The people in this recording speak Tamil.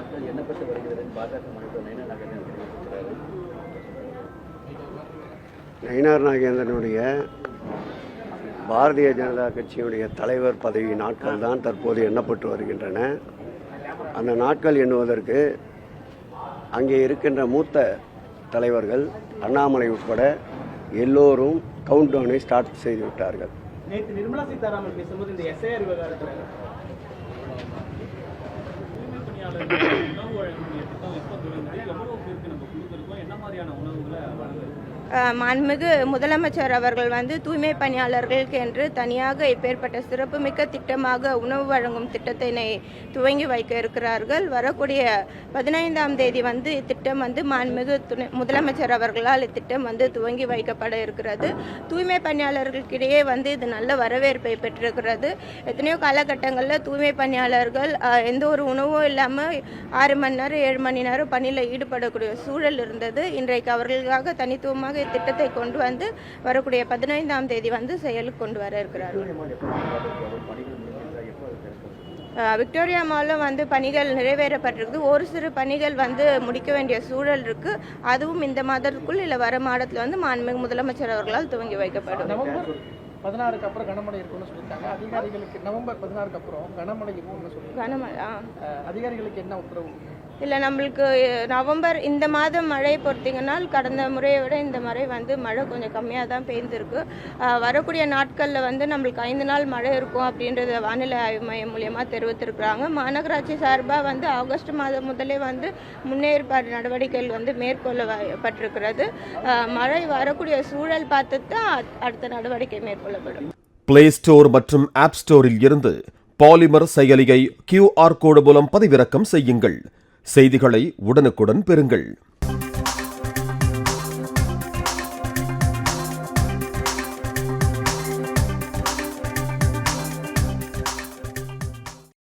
நாட்கள் எண்ணப்பட்டு வருகிறது பாஜக மாநில நயினார் நாகேந்திரன் தெரிவித்திருக்கிறாரு. நயினார் நாகேந்திரனுடைய பாரதிய ஜனதா கட்சியுடைய தலைவர் பதவி நாட்கள் தான் தற்போது எண்ணப்பட்டு வருகின்றன. அந்த நாட்கள் எண்ணுவதற்கு அங்கே இருக்கின்ற மூத்த தலைவர்கள் அண்ணாமலை உட்பட எல்லோரும் கவுண்ட் டவுனை ஸ்டார்ட் செய்து விட்டார்கள். நேற்று நிர்மலா சீதாராமன் பேசும்போது இந்த எஸ்ஐஆர் விவகாரத்தில் உணவு வழங்கக்கூடிய திட்டம் எப்போ தொடங்குது, எவ்வளவு பேருக்கு நம்ம கொடுத்துருக்கோம், என்ன மாதிரியான உணவுகளை வழங்குது? மாண்புமிகு முதலமைச்சர் அவர்கள் தூய்மை பணியாளர்களுக்கு என்று தனியாக இப்பேற்பட்ட சிறப்புமிக்க திட்டமாக உணவு வழங்கும் திட்டத்தினை துவங்கி வைக்க இருக்கிறார்கள். வரக்கூடிய 15ஆம் தேதி இத்திட்டம் மாண்புமிகு முதலமைச்சர் அவர்களால் இத்திட்டம் துவங்கி வைக்கப்பட இருக்கிறது. தூய்மை பணியாளர்களுக்கிடையே இது நல்ல வரவேற்பை பெற்றிருக்கிறது. எத்தனையோ காலகட்டங்களில் தூய்மை பணியாளர்கள் எந்த ஒரு உணவும் இல்லாமல் 6 மணி நேரம் 7 மணி நேரம் பணியில் ஈடுபடக்கூடிய சூழல் இருந்தது. இன்றைக்கு அவர்களுக்காக தனித்துவமாக திட்டத்தை கொண்டு வரக்கூடிய 15ஆம் தேதி செயலுக்கு கொண்டு வர இருக்கிறார்கள். விக்டோரியா மாலில் பணிகள் நிறைவேறப்பட்டிருக்குது. ஒரு சிறு பணிகள் முடிக்க வேண்டிய சூழல் இருக்கு. அதுவும் இந்த மாதத்துக்குள் இல்லை வர மாதத்தில் மாண்புமிகு முதலமைச்சர் அவர்களால் துவங்கி வைக்கப்படும். நவம்பர் 16க்கு அப்புறம் கனமழை இருக்கும்னு சொல்லிட்டாங்க. அதிகாரிகளுக்கு நவம்பர் 16க்கு அப்புறம் கனமழை இருக்கும்னு சொல்லிட்டாங்க. அதிகாரிகளுக்கு என்ன உத்தரவு? இல்லை, நம்மளுக்கு நவம்பர் இந்த மாதம் மழை பொறுத்தீங்கன்னா கடந்த முறையை விட இந்த முறை மழை கொஞ்சம் கம்மியாக தான் பெய்திருக்கு. வரக்கூடிய நாட்களில் நம்மளுக்கு 5 நாள் மழை இருக்கும் அப்படின்றத வானிலை ஆய்வு மையம் மூலியமாக தெரிவித்திருக்கிறாங்க. மாநகராட்சி சார்பாக ஆகஸ்ட் மாதம் முதலே முன்னேற்பாடு நடவடிக்கைகள் மேற்கொள்ளப்பட்டிருக்கிறது. மழை வரக்கூடிய சூழல் பார்த்து தான் அடுத்த நடவடிக்கை மேற்கொள்ளப்படும். பிளே ஸ்டோர் மற்றும் ஆப் ஸ்டோரில் இருந்து பாலிமர் செயலியை QR கோடு மூலம் பதிவிறக்கம் செய்யுங்கள். செய்திகளை உடனுக்குடன் பெறுங்கள்.